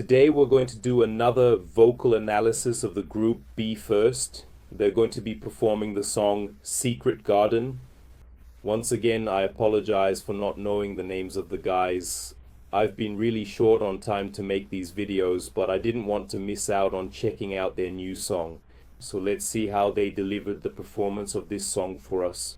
Today we're going to do another vocal analysis of the group Be First. They're going to be performing the song Secret Garden. Once again, I apologize for not knowing the names of the guys. I've been really short on time to make these videos, but I didn't want to miss out on checking out their new song. So let's see how they delivered the performance of this song for us.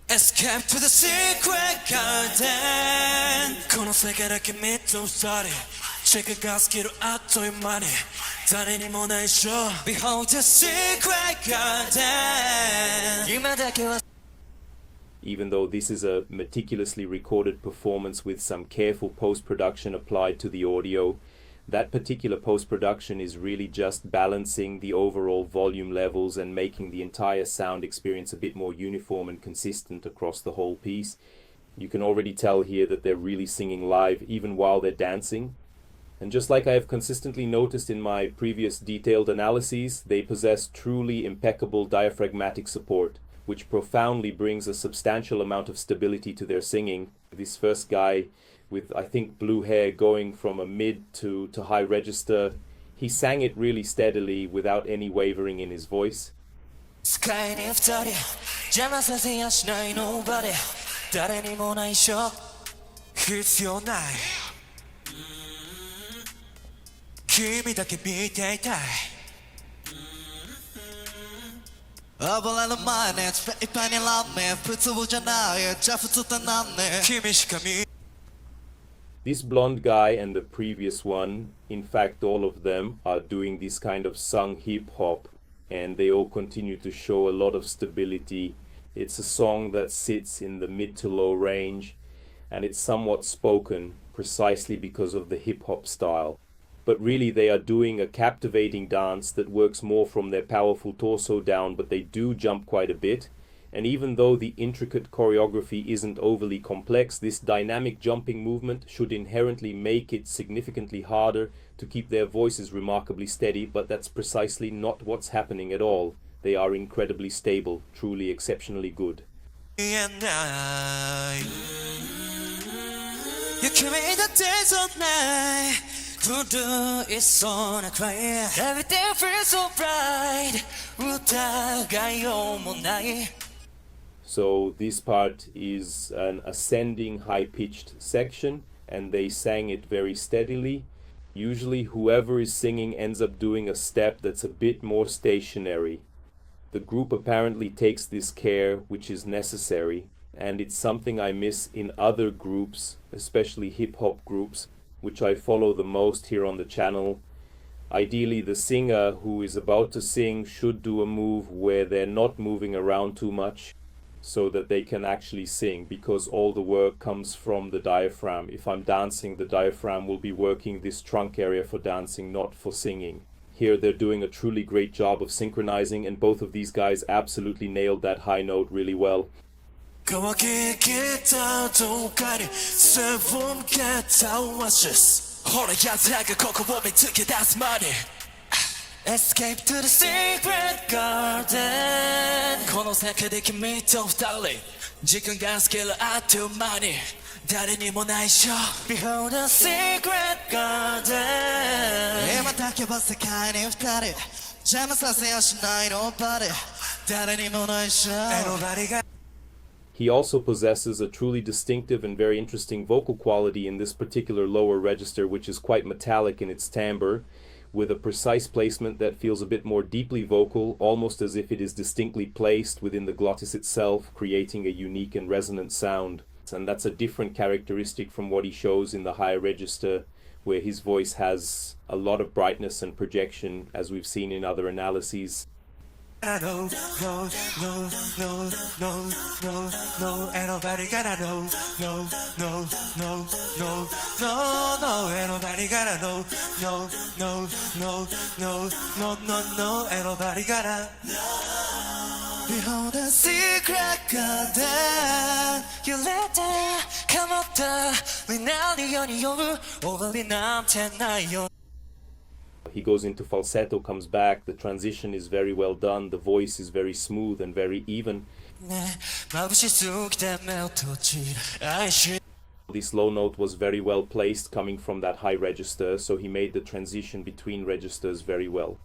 Escape to the secret garden この世界だけ見通されチェックがスキルあっという間に誰にも内緒 Behold the secret garden 今だけは Even though this is a meticulously recorded performance with some careful post-production applied to the audio, that particular post-production is really just balancing the overall volume levels and making the entire sound experience a bit more uniform and consistent across the whole piece. You can already tell here that they're really singing live even while they're dancing. And just like I have consistently noticed in my previous detailed analyses, they possess truly impeccable diaphragmatic support, which profoundly brings a substantial amount of stability to their singing. This first guy with, I think, blue hair going from a mid to high register, he sang it really steadily without any wavering in his voice. This blonde guy and the previous one, in fact all of them, are doing this kind of sung hip-hop, and they all continue to show a lot of stability. It's a song that sits in the mid to low range, and it's somewhat spoken precisely because of the hip-hop style. But really they are doing a captivating dance that works more from their powerful torso down, but they do jump quite a bit. And even though the intricate choreography isn't overly complex, this dynamic jumping movement should inherently make it significantly harder to keep their voices remarkably steady, but that's precisely not what's happening at all. They are incredibly stable, truly exceptionally good. Everything feels so bright. So this part is an ascending high-pitched section, and they sang it very steadily. Usually whoever is singing ends up doing a step that's a bit more stationary. The group apparently takes this care, which is necessary, and it's something I miss in other groups, especially hip-hop groups, which I follow the most here on the channel. Ideally, the singer who is about to sing should do a move where they're not moving around too much, so that they can actually sing, because all the work comes from the diaphragm. If I'm dancing, the diaphragm will be working this trunk area for dancing, not for singing. Here they're doing a truly great job of synchronizing, and both of these guys absolutely nailed that high note really well. Escape to the secret garden この世界で君と二人時間が過ぎるあっという間に誰にも内緒 Behold the secret garden 今だけは世界に二人邪魔させやしない Nobody 誰にも内緒 Nobody が He also possesses a truly distinctive and very interesting vocal quality in this particular lower register, which is quite metallic in its timbre, with a precise placement that feels a bit more deeply vocal, almost as if it is distinctly placed within the glottis itself, creating a unique and resonant sound. And that's a different characteristic from what he shows in the higher register, where his voice has a lot of brightness and projection, as we've seen in other analyses. No, no, no, no, no, no, no, ain't nobody gotta know, no, no, no, no, no, no, ain't nobody gotta know, no, no, no, no, no, no, no, ain't nobody gotta know. Behold the secret garden, you let it come up there, we now the only over, over the mountain, he goes into falsetto, comes back, the transition is very well done, the voice is very smooth and very even. This low note was very well placed coming from that high register, so he made the transition between registers very well.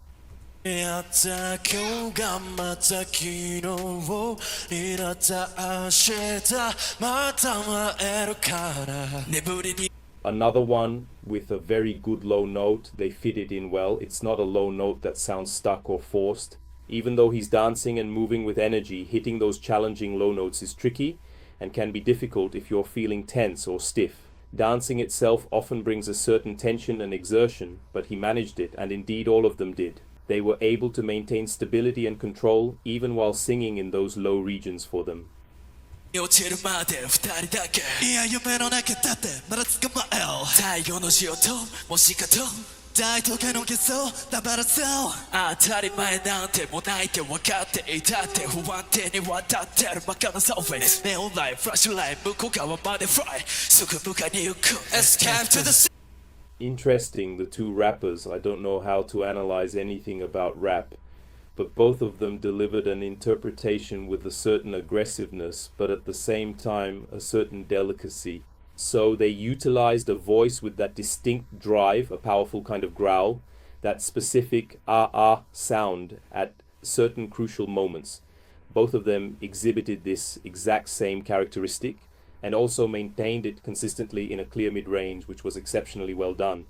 Another one with a very good low note, they fit it in well. It's not a low note that sounds stuck or forced. Even though he's dancing and moving with energy, hitting those challenging low notes is tricky and can be difficult if you're feeling tense or stiff. Dancing itself often brings a certain tension and exertion, but he managed it, and indeed all of them did. They were able to maintain stability and control even while singing in those low regions for them. Interesting, the two rappers. I don't know how to analyze anything about rap, but both of them delivered an interpretation with a certain aggressiveness, but at the same time a certain delicacy. So they utilized a voice with that distinct drive, a powerful kind of growl, that specific ah sound at certain crucial moments. Both of them exhibited this exact same characteristic and also maintained it consistently in a clear mid-range, which was exceptionally well done.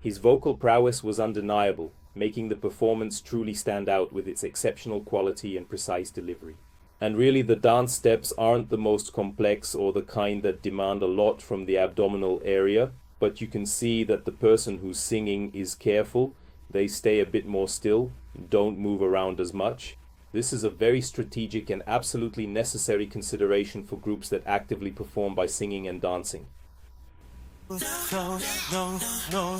His vocal prowess was undeniable, making the performance truly stand out with its exceptional quality and precise delivery. And really, the dance steps aren't the most complex or the kind that demand a lot from the abdominal area, but you can see that the person who's singing is careful. They stay a bit more still, don't move around as much. This is a very strategic and absolutely necessary consideration for groups that actively perform by singing and dancing. No, no, no, no,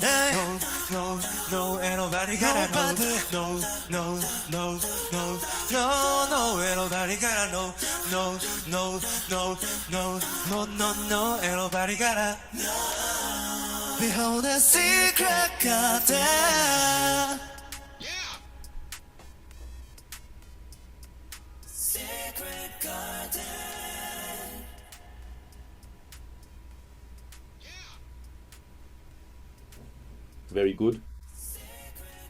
no, no, ain't nobody gotta know. No, no, no, no, no, no, ain't nobody gotta know. No, no, no, no, no, no, no, ain't nobody gotta know. Behold the secret garden. Secret garden. Very good.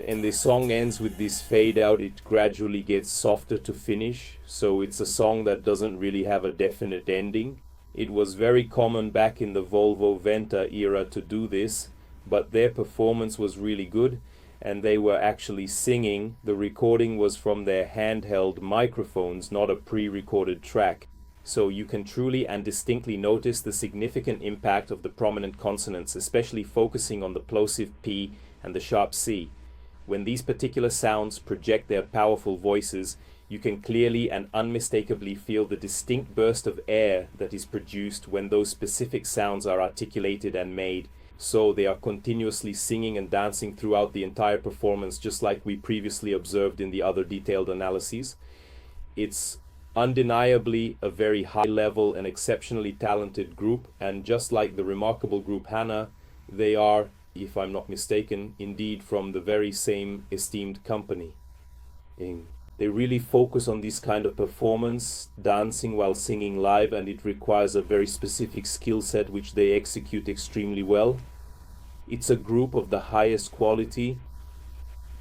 And the song ends with this fade out. It gradually gets softer to finish, so it's a song that doesn't really have a definite ending. It was very common back in the Volvo Venta era to do this, but their performance was really good and they were actually singing. The recording was from their handheld microphones, not a pre-recorded track. So you can truly and distinctly notice the significant impact of the prominent consonants, especially focusing on the plosive P and the sharp C. When these particular sounds project their powerful voices, you can clearly and unmistakably feel the distinct burst of air that is produced when those specific sounds are articulated and made. So they are continuously singing and dancing throughout the entire performance, just like we previously observed in the other detailed analyses. It's undeniably a very high level and exceptionally talented group, and just like the remarkable group Hana, they are, if I'm not mistaken, indeed from the very same esteemed company. They really focus on this kind of performance, dancing while singing live, and it requires a very specific skill set which they execute extremely well. It's a group of the highest quality.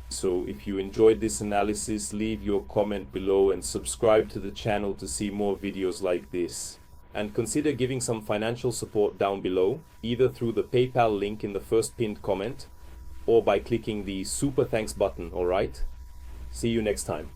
So if you enjoyed this analysis, leave your comment below and subscribe to the channel to see more videos like this. And consider giving some financial support down below, either through the PayPal link in the first pinned comment or by clicking the super thanks button, alright? See you next time.